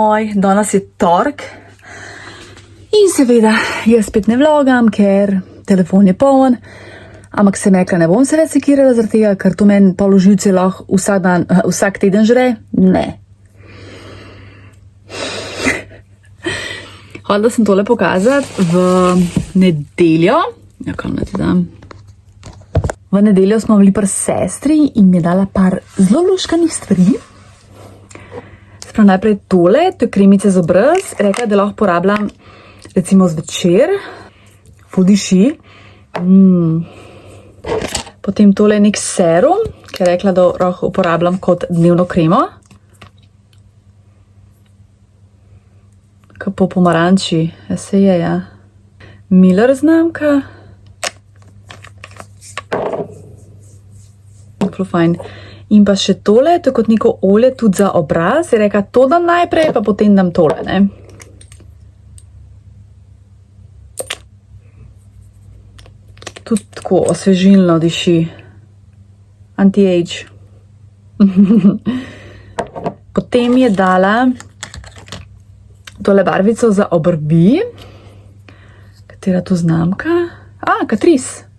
Ahoj, danes je torek in seveda jaz spet ne vlogam, ker telefon je poln, ampak sem rekla, ne bom se več sekirala zaradi tega, ker to meni položivce lahko vsak teden žre. Ne. Hodila sem tole pokazati v nedeljo. Ja, kam naj ti dam? V nedeljo smo bili pri sestri in mi je dala par zelo luškanih stvari. Sprav najprej tole, to je kremica za obraz. Rekla, da lahko porabljam recimo zvečer. Ful diši. Potem tole je nek serum, ki je rekla, da lahko uporabljam kot dnevno kremo. Kaj po pomaranči, se je, ja. Miller znamka. Fajn. In pa še tole, to je kot neko olje tudi za obraz. Je rekla, to dam najprej, pa potem dam tole, ne. Tudi tako osvežilno diši. Anti-age. Potem je dala tole barvico za obrvi. Katera to znamka? Catrice.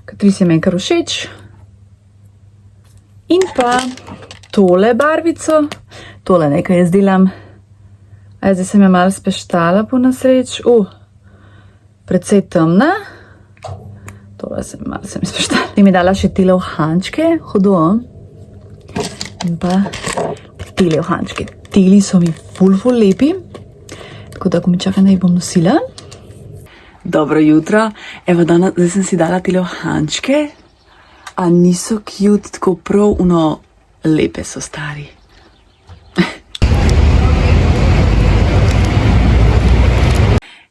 Catrice je meni kar všeč. In pa tole barvico. Tole nekaj jaz delam. Zdaj sem jo malo speštala po nasreč. Precej temna. Tole malo sem speštala. Tem je dala še tele uhančke. Hudo. In pa tele uhančke. Teli so mi ful lepi. Tako da, ko mi čakam, da jih bom nosila. Dobro jutro. Evo, zdaj sem si dala tele uhančke. A niso cute, tako prav lepe so stari.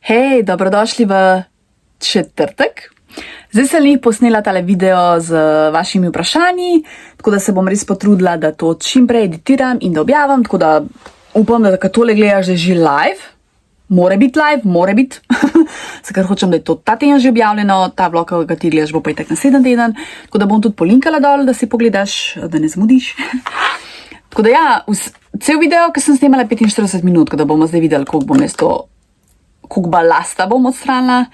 Hej, dobrodošli v četrtek. Zdaj sem jih posnela tale video z vašimi vprašanji, tako da se bom res potrudila, da to čim prej editiram in da objavim, tako da upam, da tole gledaš, da je že live. More biti live, more biti. Zakaj hočem, da je to ta teden že objavljeno, ta vlog, ki ga ti gledaš, bo pa itak naslednji teden. Tako da bom tudi polinkala dol, da si pogledaš, da ne zmudiš. Tako da ja, cel video, ki sem snemala 45 minut, tako da bomo zdaj videli, koliko balasta bom odstranila.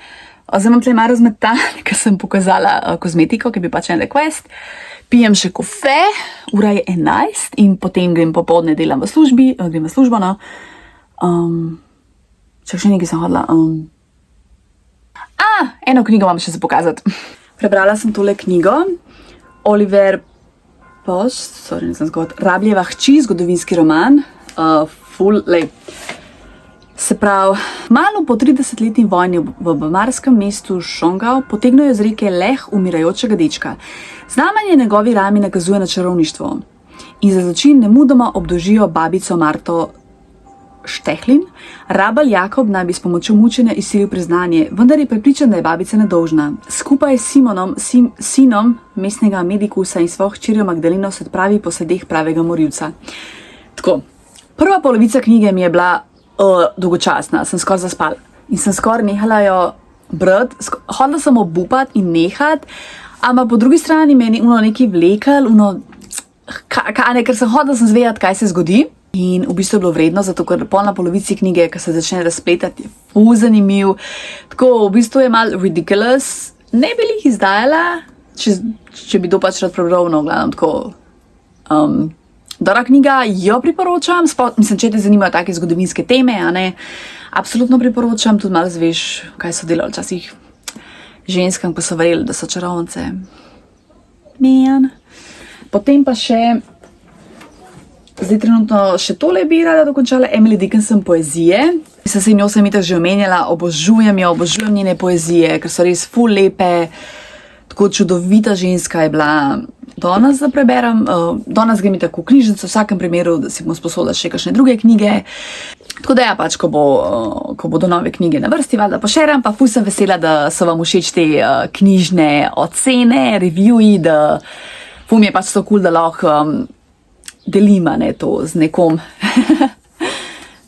Zdaj imam tle malo razmetan, ker sem pokazala kozmetiko, ki bi pač en request. Pijem še kofe, ura je 11 in potem grem popoldne delam v službi, grem v službo, no. Še nekaj sem hodila. Eno knjigo imam še za pokazati. Prebrala sem tole knjigo. Oliver Post, Rabljeva hči, zgodovinski roman. Se pravi, malo po 30-letni vojni v bavarskem mestu Schongau potegnejo z reke leh umirajočega dečka. Znamenje njegovi rami nakazuje na čarovništvo. In za začin nemudoma obdožijo babico Marto Štehlin. Rabelj Jakob naj bi s pomočjo mučenja izsilil priznanje, vendar je prepričan, da je babica nedolžna. Skupaj s Simonom, sinom mestnega medikusa in svojo hčerjo Magdaleno se odpravi po sledeh pravega morilca. Tako, prva polovica knjige mi je bila dolgočasna, sem skoraj zaspala in sem skoraj nehala jo brati, hodila sem obupati in nehati, ampak po drugi strani meni nekaj vlekel, ker sem hodila sem zvedati, kaj se zgodi. In v bistvu je bilo vredno, zato ker polna polovici knjige, ki se začne razpletati, je ful zanimiv. Tako, v bistvu je malo ridiculous. Ne bi jih izdajala, če bi to pač rad prebral, no, gledam, tako. Dobra knjiga, jo priporočam, mislim, če te zanimajo take zgodovinske teme, a ne, absolutno priporočam, tudi malo zveš, kaj so delali včasih ženskam, ko so verjeli, da so čarovnice. Potem pa še zdaj trenutno še tole bi rada dokončala, Emily Dickinson poezije. Se njo sem itak že omenjala, obožujem njene poezije, ker so res ful lepe, tako čudovita ženska je bila. Danes da preberem, danes grem tako v knjižnico, v vsakem primeru, da si bom sposodila še kakšne druge knjige. Tako da ja, pač, ko bodo nove knjige na vrsti, valjda pošeram, pa ful sem vesela, da so vam všeč te knjižne ocene, reviewji, da ful mi je pač to cool, da lahko delima to z nekom,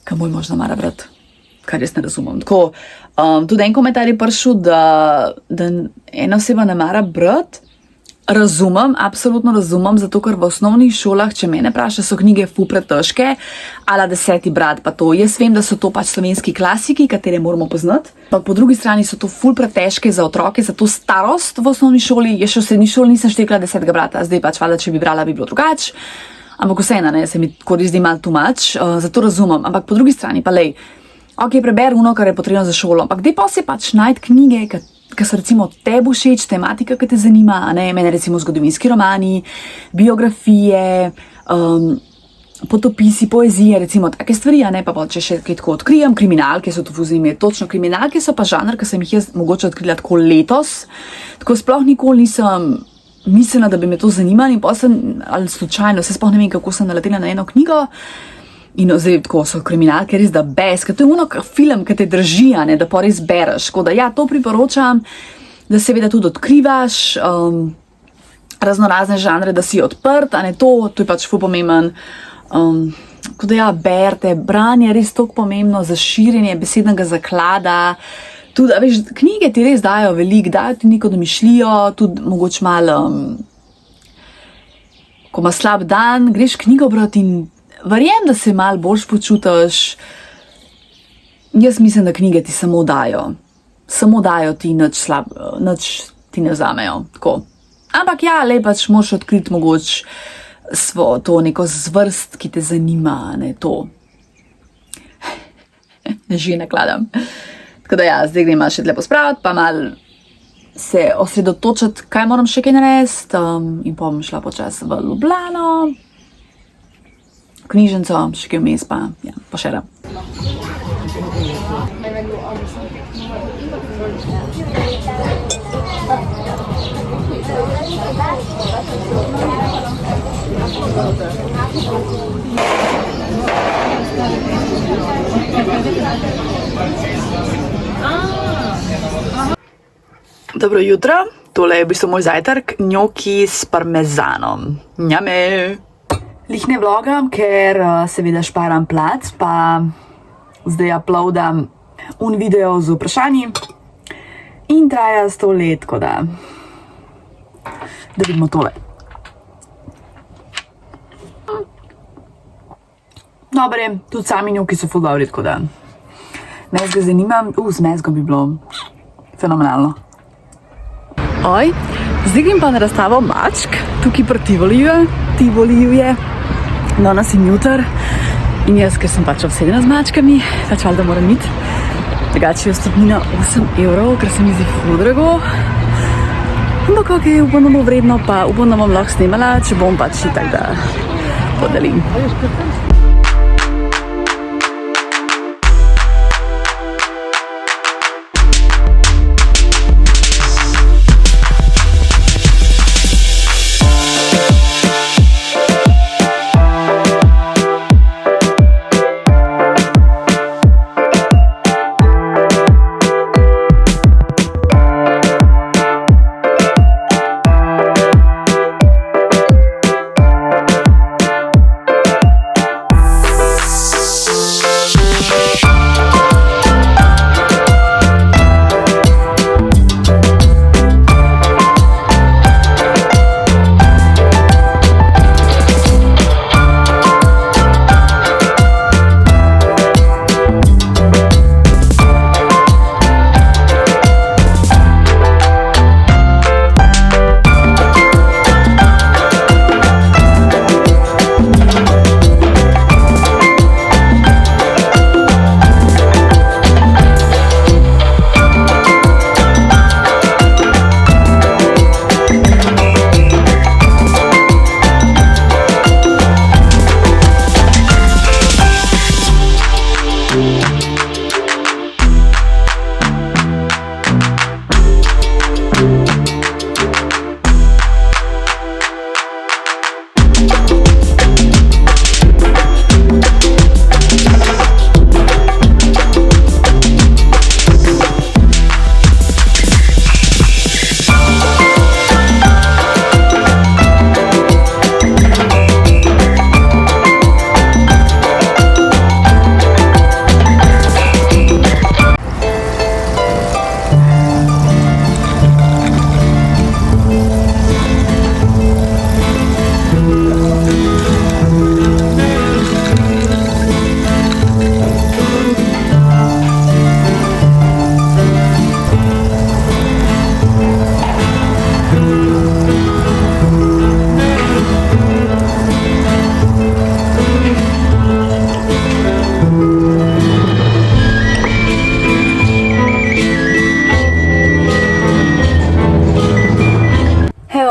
kaj moj možno mara brati, kar jaz ne razumem. Tako, tudi en komentar je prišel, da ena oseba ne mara brati, Razumem, absolutno razumem, zato ker v osnovnih šolah, če mene vpraša, so knjige ful pretežke, ala 10. brat pa to. Jaz vem, da so to pač slovenski klasiki, katere moramo poznati, pa po drugi strani so to ful pretežke za otroke, za to starost v osnovni šoli. Jaz še v srednji šoli nisem štekla 10. brata, zdaj pač valjda, če bi brala, bi bilo drugače. Ampak vseeno, ne, se mi tako zdi malo too much, zato razumem. Ampak po drugi strani pa lej, ok, preber uno, kar je potrebno za šolo, ampak dej pa si pač najti knjige, ki so recimo tebi všeč, tematika, ki te zanima, ne, mene recimo zgodovinski romani, biografije, potopisi, poezije, recimo take stvari, a ne, pa če še kaj tako odkrijem, kriminalke so tu zanimive, točno kriminalke so pa žanr, ki sem jih jaz mogoče odkrila tako letos, tako sploh nikoli nisem mislila, da bi me to zanimalo in pa sem, ali slučajno, se sploh ne vem, kako sem naletela na eno knjigo. In zdaj tako so kriminalke res da best, ker to je ono film, ki te drži, ne, da pa res bereš. Tako da ja, to priporočam, da seveda tudi odkrivaš raznorazne žanre, da si odprt, a ne to je pač ful pomemben. Tako da ja, berite, branje je res toliko pomembno za širjenje besednega zaklada. Tudi, veš, knjige ti res dajo veliko, dajo ti neko domišljijo, tudi mogoče malo, ko ima slab dan, greš knjigo brati in verjem, da se malo boljš počutiš. Jaz mislim, da knjige ti samo dajo ti nič ti ne vzamejo. Tako. Ampak ja, le pač moraš odkriti mogoče to neko zvrst, ki te zanima, ne to. Že nakladam. Tako da ja, zdaj grem malo še tle pospraviti, pa malo se osredotočiti, kaj moram še kaj narediti, in pa bom šla počas v Ljubljano. Knjižnico, še kaj vmes pa, ja, pošeram. Dobro jutro, tole je v bistvu moj zajtrk, njoki s parmezanom. Njame! Lih ne vlogam, ker seveda šparam plac, pa zdaj uploadam video z vprašanji in traja 100 let, tako da vidimo tole. Dobre, tudi sami njoki so ful dobri, tako da me ga zanimam, z mezgom bi bilo fenomenalno. Oj, zdaj grem pa na razstavo mačk, tukaj pri Tivoliju je. Danes in jutr in jaz, ker sem pač obsedena z mačkami, pač valjda moram iti. Drugače je vstopnina 8 €, ker se mi zdi ful drago. Ampak ok, upam, da bo vredno, pa upam, da bom lahko snemala, če bom pač itak, da podelim.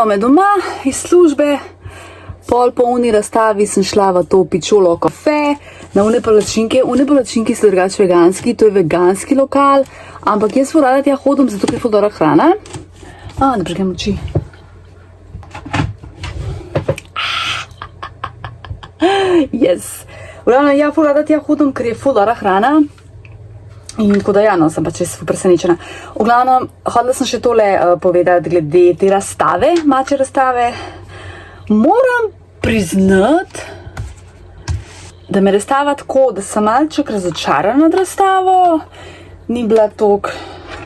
me doma iz službe, pol po uni razstavi sem šla v to pičolo kafe, na une palačinke so drugače veganski, to je veganski lokal, ampak jaz rada tja hodim, zato ker je ful dobra hrana. Ne prižgem oči. Yes. Ja, ful rada tja hodim, ker je ful dobra hrana. In tako da sem pač res presenečena. V glavnem, hodila sem še tole povedati glede te razstave, mače razstave. Moram priznati, da me razstava tako, da sem malček razočarana nad razstavo. Ni bila toliko...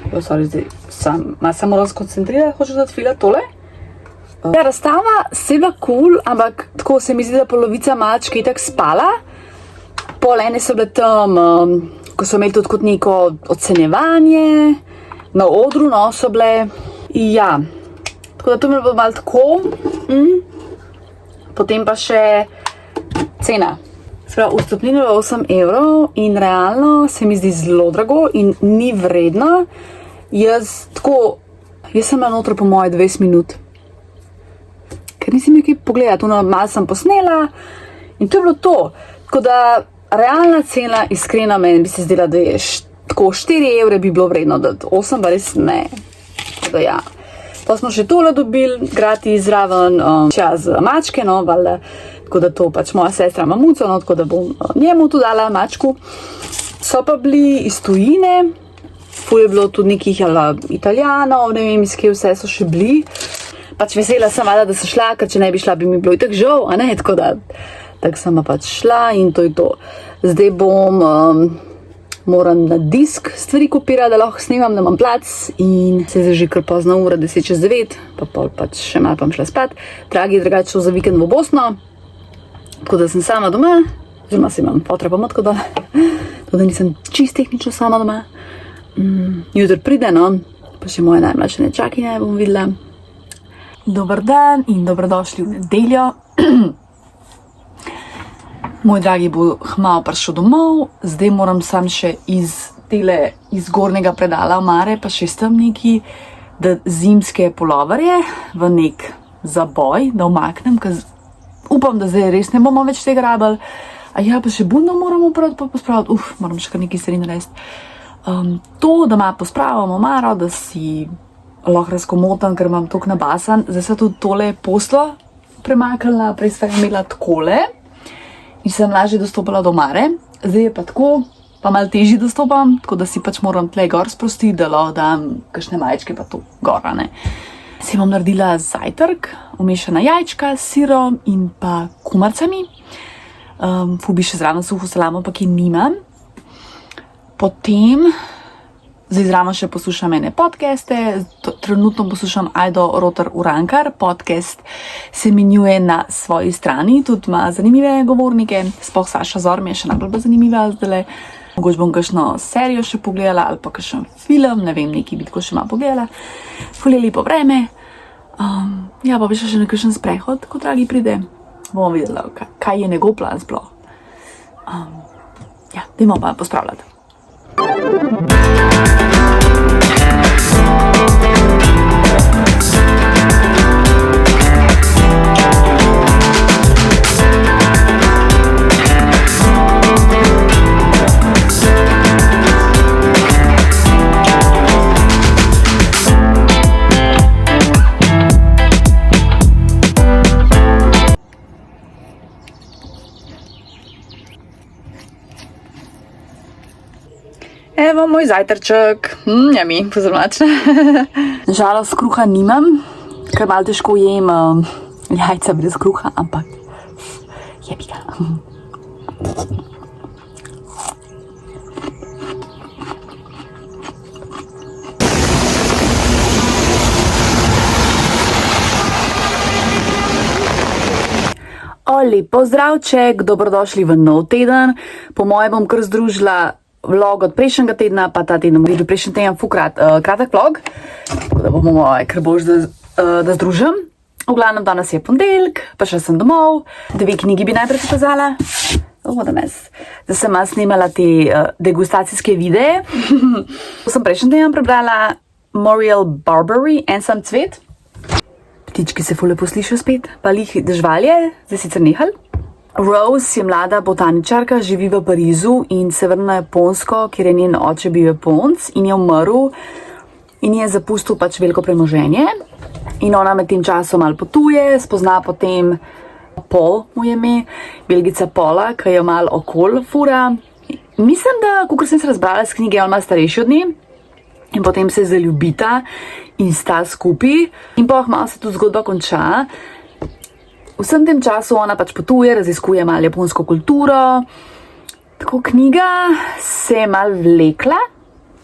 zdaj sem moram skoncentrirati, hočem odfilati tole. Ja, razstava se bila cool, ampak tako se mi zdi, da polovica mačk je tako spala. Pol ene so bile tam... ko so imeli tudi kot neko ocenjevanje, na odru so bile. Ja, tako da to mi je bilo malo tako. Potem pa še cena. Vstopnina je 8 evrov in realno se mi zdi zelo drago in ni vredno. Jaz sem bila noter po moje 20 minut. Ker nisem nekaj pogledati, malo sem posnela in to je bilo to. Tako da realna cena, iskreno meni bi se zdela, da je tako 4 evre bi bilo vredno, da 8 pa res ne. Tako da ja. Pa smo še tole dobili, gratis zraven, z mačke, valjda. Tako da to pač moja sestra ima muco, tako da bom njemu tu dala mačku. So pa bili iz tujine, ful je bilo tudi nekih Italijanov, ne vem, iz kje vse so še bili. Pač vesela sem, da sem šla, ker če ne bi šla, bi mi bilo itak žal, a ne, tako da... Tako sem pač šla in to je to. Zdaj moram na disk stvari kopirati, da lahko snemam, da imam plac in se je že kar pozna ura, 10:09, pa pol pač še malo pa šla spat. Dragi je drugače šel za vikend v Bosno, tako da sem sama doma, oziroma se imam fotra pomoč, tako da nisem čist tehnično sama doma. Jutri pride, pa še moje najmlajše nečakinje bom videla. Dober dan in dobrodošli v nedeljo. Moj dragi bo hmalo prišel domov, zdaj moram sam še iz gornjega predala omare, pa še tam neki zimske puloverje v nek zaboj, da umaknem, ker upam, da zdaj res ne bomo več tega rabili. A ja, pa še budno moramo pospraviti, moram še kar nekaj stvari narediti. To, da ima pospravim omaro, da si lahko razkomotam, ker imam toliko nabasan, zdaj sem tudi tole poslo premaknila, prej sem imela takole. In sem lažje dostopala do omare, zdaj je pa tako, pa malo težje dostopam, tako da si pač moram tle gor sprostiti, da lahko dam kakšne majčke pa to gora, ne. Si bom naredila zajtrk, umešana jajčka s sirom in pa kumarcami. Ful bi še zraven suho salamo, pa ki nimam. Potem, zdaj zraven še poslušam ene podcaste, trenutno poslušam Ajdo Rotar Urankar, podcast se menjuje na svoji strani, tudi ima zanimive govornike, sploh Saša Zor mi je še najbolj zanimiva zdajle. Mogoče bom kakšno serijo še pogledala ali pa kakšen film, ne vem, nekaj bi tako še malo pogledala. Ful je lepo vreme. Ja, pa bi še na kakšen sprehod, ko dragi pride. Bomo videla, kaj je njegov plan sploh. Ja, dajmo pa pospravljati. Evo moj zajtrček, jami, pozornačna. Nažalost kruha nimam, ker malo težko jem jajca brez kruha, ampak jebi ga. Oli, pozdravček, dobrodošli v nov teden. Po moje bom kar združila vlog od prejšnjega tedna, pa ta teden bom prejšnji teden kratek vlog, tako da bomo kar bož, da združim. V glavnem danes je ponedeljek, pa še sem domov, 2 knjigi bi najprej pokazala. Zdaj sem snimala te degustacijske videe. Sem prejšnji teden prebrala Muriel Barbery, En sam cvet. Ptički se ful lepo slišijo spet, pa lih dežvalje, zdaj sicer nehal. Rose je mlada botaničarka, živi v Parizu in se vrne na Japonsko, kjer je njen oče bil Japonc in je umrl in je zapustil pač veliko premoženje. In ona med tem časom malo potuje, spozna potem Paul, mu je ime, Belgica Paula, ki jo malo okol fura. Mislim, da, kakor sem se razbrala iz knjige, on ima starejši od nje. In potem se zaljubita in sta skupaj. In pa malo se tu zgodba konča. Vsem tem času ona pač potuje, raziskuje malo japonsko kulturo. Tako knjiga se je malo vlekla.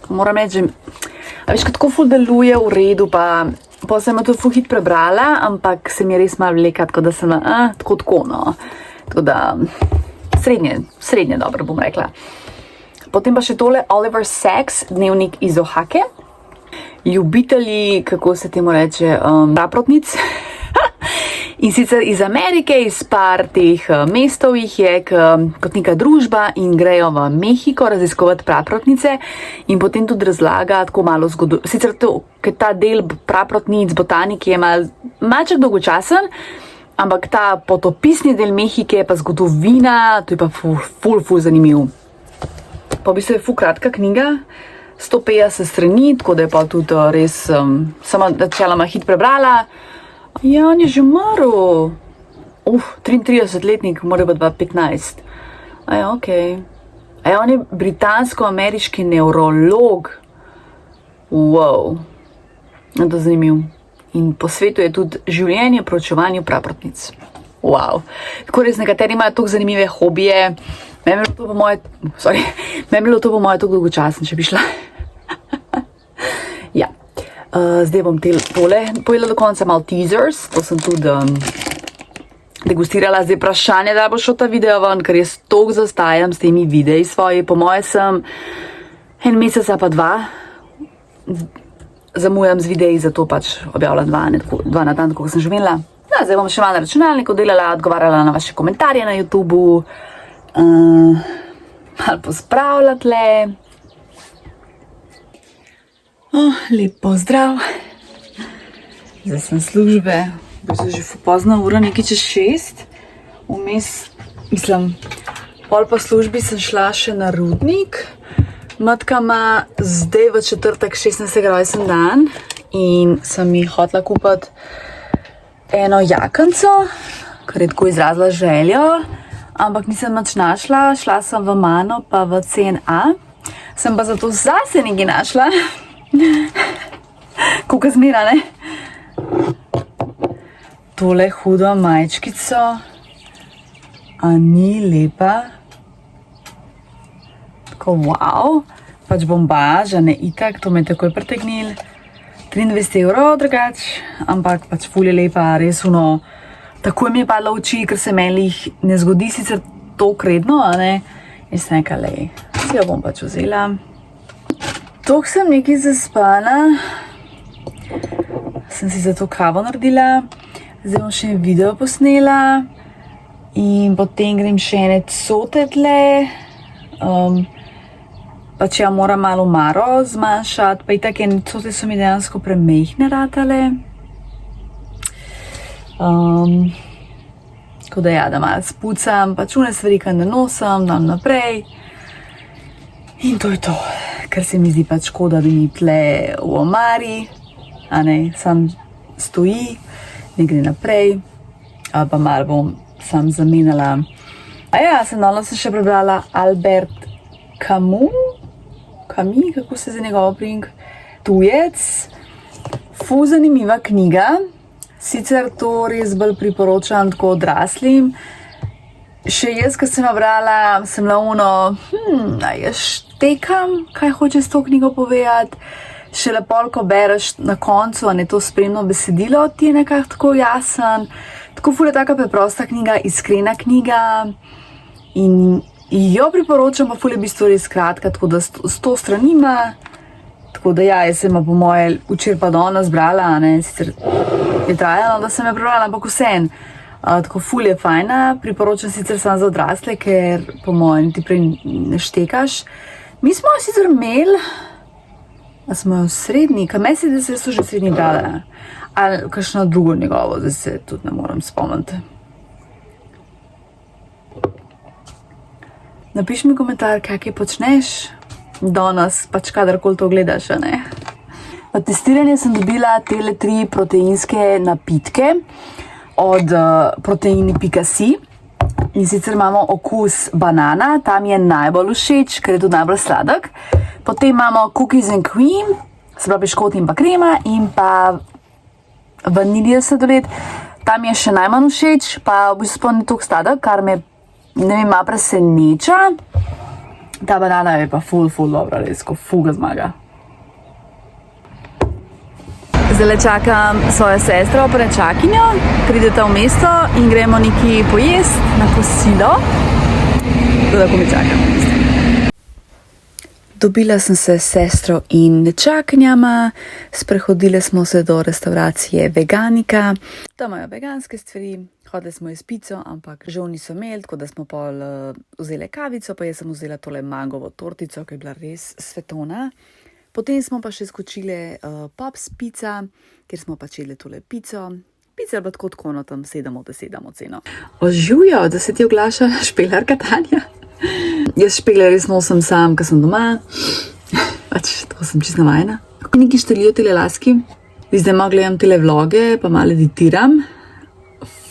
Moram reči, a veš, tako ful deluje v redu, pa sem jo tudi ful hit prebrala, ampak se mi je res malo vlekla, tako da sem tako, no. Tako da srednje dobro, bom rekla. Potem pa še tole Oliver Sacks, dnevnik iz Ohake. Ljubitelji, kako se temu reče, praprotnic. In sicer iz Amerike, iz par teh mestov jih je kot neka družba in grejo v Mehiko raziskovati praprotnice in potem tudi razlaga tako malo zgodovino. Sicer ker ta del praprotnic, botanike je malček dolgočasen, ampak ta potopisni del Mehike pa zgodovina, to je pa ful zanimiv. Pa v bistvu je ful kratka knjiga, 150 strani, tako da je pa tudi res samo načeloma hit prebrala. Ja, on je že umrl. 33-letnik, mora biti 2015. Aja, okej. Aja, on je britansko-ameriški nevrolog. Wow. To je zanimiv. In po svetu je tudi življenje proučevanju praprotnic. Wow. Tako res nekateri imajo tako zanimive hobije. Meni je bilo to po moje tako dolgočasno, če bi šla. Ja. Zdaj bom tole pojela do konca, malo teasers, to sem tudi degustirala. Zdaj vprašanje, da bo šel ta video ven, ker jaz toliko zastajam s temi videi svoji. Po moje sem en mesec pa 2 zamujam z videi, zato pač objavila 2 na dan, kako sem že imela. Ja, zdaj bom še malo na računalniku delala, odgovarjala na vaše komentarje na YouTubeu, malo pospravila tle. Lep pozdrav. Zdaj sem službe, bo se že pozna ura, nekaj čez 6. Vmes, mislim, pol po službi sem šla še na Rudnik. Matka ima zdaj v četrtek 16. rojsten dan in sem ji hotela kupiti eno jakenco, ker je tako izrazila željo, ampak nisem nič našla. Šla sem v Mano pa v CNA, sem pa zato zase nekaj našla. Kuka zmera, ne? Tole hudo majčkico, a ni lepa? Tako wow, pač bombaža, ne itak, to me je takoj pritegnil. 23 € drugač, ampak pač ful je lepa, res uno. Takoj mi je padla v oči, ker se meni ne zgodi sicer to kredno, a ne? Jaz nekaj lej, si jo bom pač vzela. Tok sem nekaj zaspana, sem si za to kavo naredila, zdaj bom še video posnela in potem grem še ene cote tle, pač ja moram malo omaro zmanjšati, pa itak ene cote so mi dejansko premehne ratale. Tako da ja, da malo spucam, pač une stvari, ki ne nosim, dam naprej. In to je to, ker se mi zdi pač škoda, da mi tle v omari, a ne, sam stoji, ne gre naprej, ali pa malo bom sam zamenjala. A ja, danes sem še prebrala Albert Camus, kako se zdi njegov priimek, Tujec, ful zanimiva knjiga, sicer to res bolj priporočam tako odraslim. Še jaz, ko sem jo brala, sem na uno, jaz štekam, kaj hoče s to knjigo povedati. Šele pol, ko bereš na koncu, a ne to spremno besedilo, ti je nekako tako jasen. Tako ful je taka preprosta knjiga, iskrena knjiga in jo priporočam, pa ful je v bistvu res kratka, tako da 100 strani ima. Tako da ja, jaz sem po moje včeraj pa danes brala, a ne, sicer je trajalo, da sem jo prebrala, ampak vseeno. Tako ful je fajna, priporočam sicer samo za odrasle, ker po mojem ti prej ne štekaš. Mi smo jo sicer imeli, a smo jo srednji, kaj meni se, da so že srednji brala. ali kakšno drugo njegovo, zdaj se tudi ne morem spomniti. Napiši mi komentar, kaj počneš danes, pač kadarkoli to gledaš, ne? V testiranje sem dobila tele 3 proteinske napitke od proteini.si in sicer imamo okus banana, tam je najbolj všeč, ker je tudi najbolj sladek. Potem imamo cookies and cream, se pravi piškot in pa krema in pa vaniljev sladoled, tam je še najmanj všeč, pa v bistvu ni toliko sladek, kar me ne vem, malo preseneča. Ta banana je pa ful dobra, res, ko ful ga zmaga. Zdaj čakam svojo sestro, prečakinjo, prideta v mesto in gremo nekaj pojesti na kosilo. Tako mi čakam. Dobila sem se s sestro in nečakinjama, sprehodili smo se do restauracije Veganika. Tam imajo veganske stvari, hodili smo iz pico, ampak žal niso imeli, tako da smo pol vzeli kavico, pa jaz sem vzela tole mangovo tortico, ki je bila res svetovna. Potem smo pa še skočili Pops Pizza, kjer smo pač jedli tole pico. Pica je bila tako, no tam 7 od 10 oceno. Oživjo, da se ti oglaša špelarka Tanja. Jaz špele res nosim sam, ko sem doma. Pač to sem čisto navajena. Kako neki štelijo tele laski. Zdaj malo gledam tele vloge, pa malo editiram.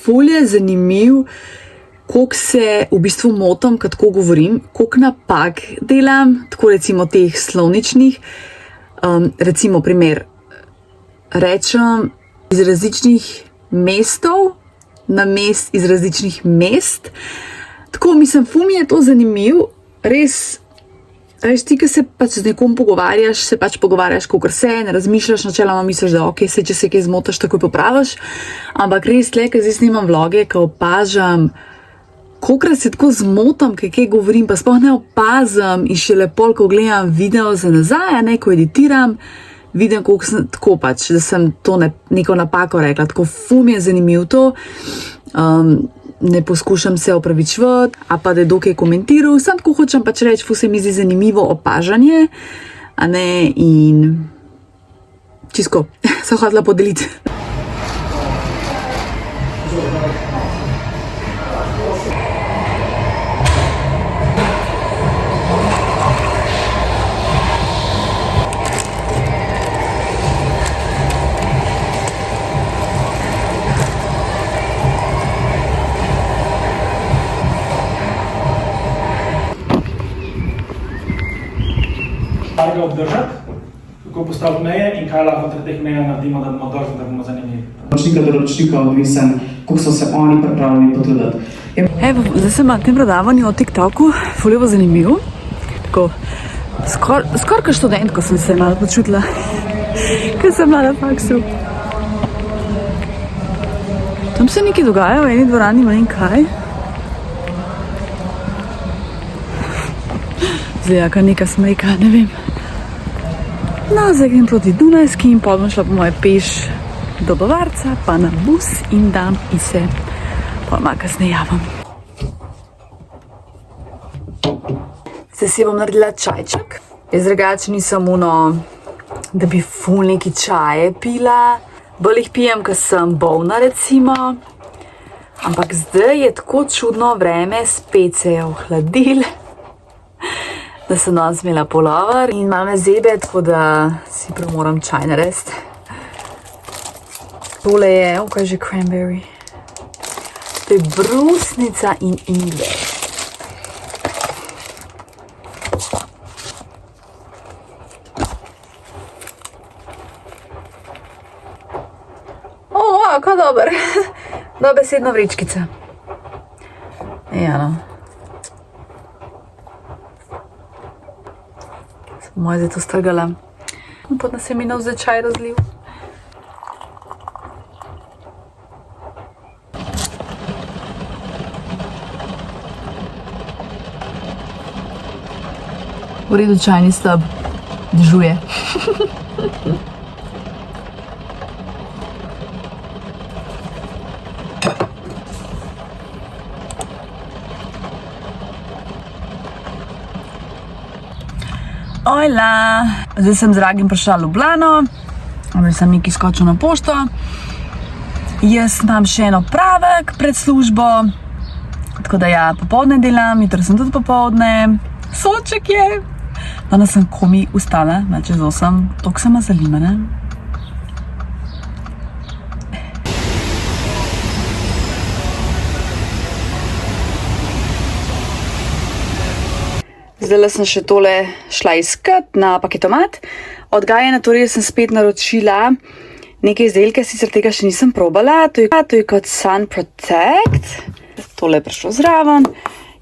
Ful je zanimiv, koliko se v bistvu motam, kad tako govorim, koliko napak delam, tako recimo teh slovničnih. Recimo primer, rečem iz različnih mestov na mest iz različnih mest. Tako, mislim, ful mi je to zanimiv, res, ti, ki se pač z nekom pogovarjaš, se pač pogovarjaš, kakor se, ne razmišljaš, načeloma misliš, da ok, če se kaj zmotaš, takoj popraviš, ampak res tle, ker zdaj snimam vloge, ko opažam, kolikrat se tako zmotam, kaj govorim, pa sploh ne opazim in še lepo, ko gledam video za nazaj, ne, ko editiram, vidim, koliko sem tako pač, da sem to neko napako rekla, tako ful mi je zanimiv to, ne poskušam se opravičevati, a pa da je dokaj komentiral, sam tako hočem pač reči, ful se mi zdi zanimivo opažanje, a ne, in čisto, sem hotela podeliti. Kaj ga obdržati, kako postaviti meje in kaj lahko teh meja naredimo, da bomo drzni, da bomo zanimivi. Ročnika do ročnika odvisen, kako so se oni pripravljeni potruditi. Evo, zdaj sem na tem predavanju o TikToku, ful je bilo zanimivo. Tako, skoraj kot študent, ko sem se malo počutila, ko sem bila na faksu. Tam se nekaj dogaja v eni dvorani, ne vem kaj. Zdaj, kar neka smreka, ne vem. No, zdaj grem proti Dunajski in potem šla po moje peš do Bavarca, pa na bus in dam in se potem malo kasneje javam. Zdaj si bom naredila čajček. Jaz drugače nisem da bi ful neki čaje pila. Bolj jih pijem, ko sem bolna recimo. Ampak zdaj je tako čudno vreme, spet se je ohladil. Da sem danes imela pulover in malo me zebe, tako da si prav moram čaj narediti. Tole je, kaj že cranberry. To je brusnica in ingver. Wow, kaj dober. Dobesedno vrečkica. Ja, no. Moje zdaj to strgala. Potem se mi nov za čaj razlil. V redu, čaj ni slab. Dežuje. Ojla, zdaj sem z Dragim prišla v Ljubljano, sem nekaj skočil na pošto. Jaz imam še eno pravek pred službo, tako da ja, popoldne delam, jutro sem tudi popoldne. Sonček je! Danes sem komi ustala, čez 8, toliko sem zalima, ne? Zdaj sem še tole šla iskat na paketomat. Od Gaje Nature sem spet naročila neke izdelke, sicer tega še nisem probala. To je kot Sun Protect. Tole je prišlo zraven.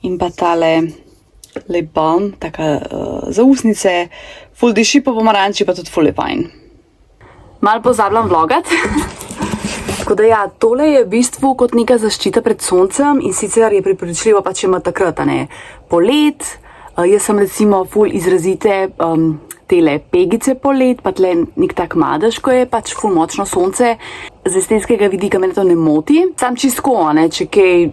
In pa tale lip balm, taka za usnice. Ful diši po pomaranči, pa tudi ful je fajn. Malo pozabljam vlogat. Tako da ja, tole je v bistvu kot neka zaščita pred soncem in sicer je priporočljivo pa če ima takrat, ne, polet. Jaz sem recimo ful izrazite tele pegice polet, pa tle nek tak madež, ko je pač ful močno sonce. Z estetskega vidika mene to ne moti. Sam čisto, ne, če kaj,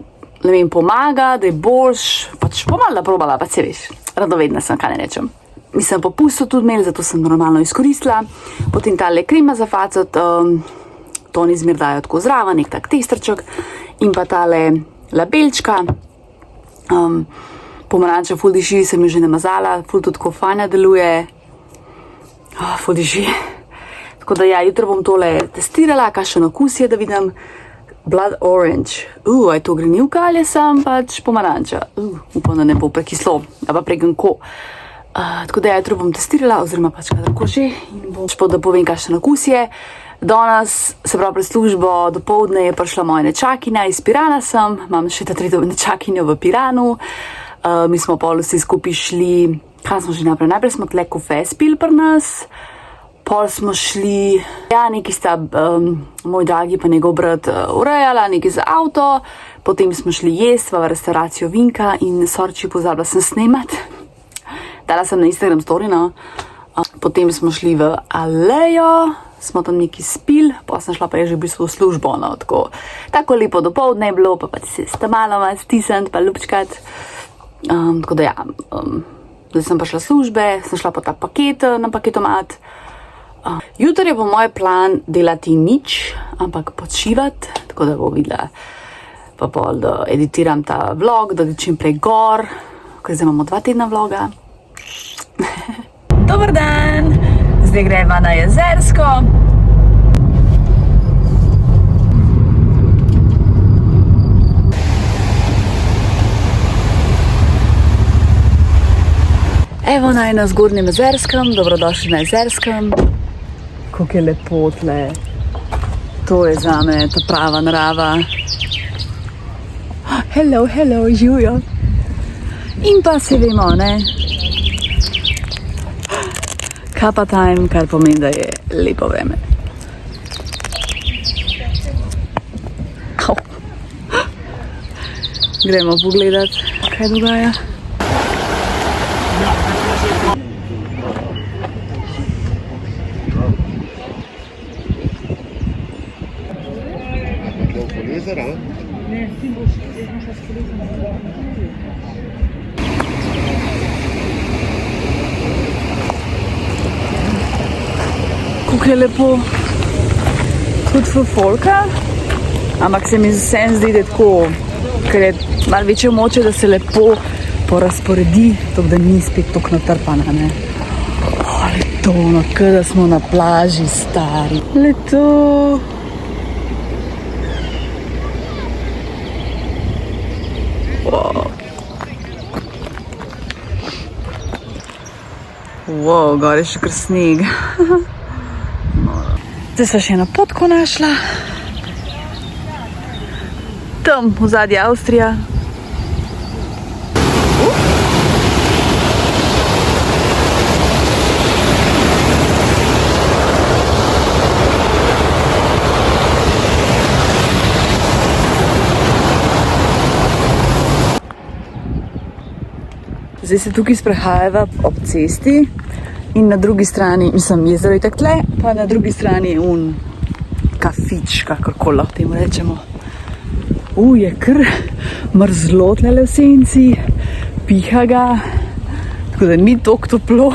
ne vem, pomaga, da je boljš, pač pomalo da probala, pa se veš, radovedna sem, kaj ne rečem. Mislim, popust so tudi imeli, zato sem normalno izkoristila. Potem tale krema za faco, to oni zmer dajo tako zraven, nek tak testrček. In pa tale labelčka. Pomaranča ful diši, sem jo že namazala, ful tudi tako fajna deluje. Ful diši. Tako da ja, jutro bom tole testirala, kakšen okus je, da vidim. Blood orange. A je to grenivka ali sem pač pomaranča? Upam, da ne bo prekislo, ali pa preganko. Tako da ja, jutro bom testirala, oziroma pač kadarko že. In bom da povem, kakšen okus je. Danes, se pravi pred službo, dopoldne je prišla moja nečakinja, iz Pirana sem, imam še ta tretjo nečakinjo v Piranu. Mi smo pol vsi skupaj šli, kaj smo že naprej? Najprej smo tle kofe spili pri nas, pol smo šli, ja, neki sta moj dragi pa njegov brat urejala, neki za avto, potem smo šli jesti v restauracijo Vinka in sorči pozabila sem snemat. Dala sem na Instagram story, no. Potem smo šli v Alejo, smo tam neki spili, pa sem šla pa je že v bistvu v službo, no, tako lepo dopoldne je bilo, pa se sta malo stisniti, pa ljubčkat. Tako da ja, zdaj sem prišla službe, sem šla po ta paket na paketomat. Jutri je bo moj plan delati nič, ampak počivati, tako da bo videla pa pol, da editiram ta vlog, da bi čim prej gor, ker zdaj imamo 2 tedna vloga. Dober dan, zdaj greva na Jezersko. Evo naj na Zgornjem Jezerskem, dobrodošli na Jezerskem. Kako je lepo tle. To je zame ta prava narava. Hello, živijo. In pa se vemo, ne. Kapa time, kar pomeni, da je lepo vreme. Gremo pogledat, kaj dogaja. Kako je lepo, tudi ful folka, ampak se mi vsem zdi, da je tako, ker je malo večje moče, da se lepo porazporedi, tako da ni spet toliko natrpana, ne. Leto, no, kaj da smo na plaži, stari. Leto. Wow, gor je še kar sneg. Zdaj sva še eno potko našla. Tam v zadnji Avstrija. Zdaj se tukaj sprehajava ob cesti in na drugi strani, mislim, jezero je tak tle, pa na drugi strani je kafič, kakorkoli lahko temu rečemo. Je kar mrzlo tlele v senci, piha ga, tako da ni toliko toplo.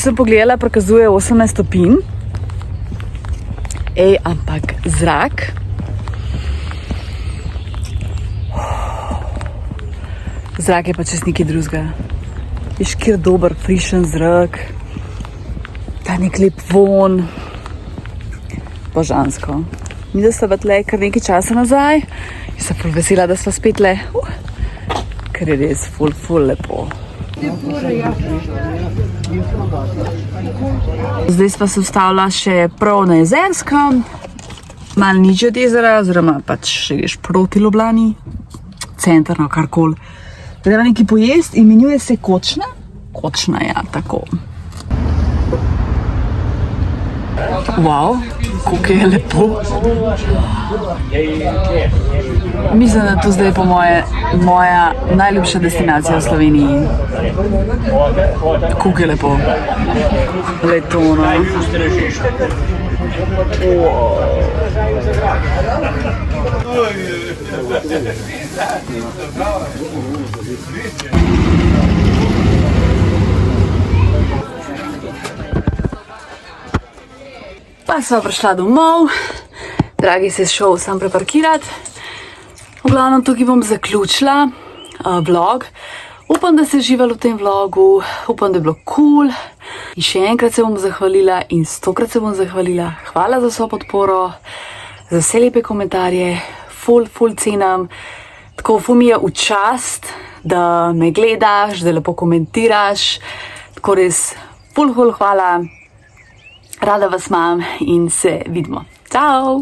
sem pogledala, prikazuje 18 stopinj. Ampak zrak. Zrak je pa čez nekaj drugega. Viš, kjer dober, frišen zrak. Ta nek lep von. Božansko. Mi da sta tle kar nekaj časa nazaj. In sem ful vesela, da sva spet le. Ker je res ful lepo. Zdaj sva se ustavila še prav na Jezerskem. Malo nižje od jezera, oziroma pač še greš proti Ljubljani. Centrno, karkoli. Greva nekaj pojest, imenuje se Kočna. Kočna, ja, tako. Wow, kako je lepo. Mislim, da to zdaj po moja najljubša destinacija v Sloveniji. Kako je lepo. Letona. Pa sva prišla domov, Dragi se je šel sam preparkirati. V glavnem tukaj bom zaključila vlog. Upam, da ste živeli v tem vlogu, upam, da je bilo cool. In še enkrat se bom zahvalila in 100krat se bom zahvalila. Hvala za vso podporo, za vse lepe komentarje, ful cenim. Tako ful mi je v čast, da me gledaš, da lepo komentiraš. Tako res ful hvala. Rada vas imam in se vidimo. Ciao!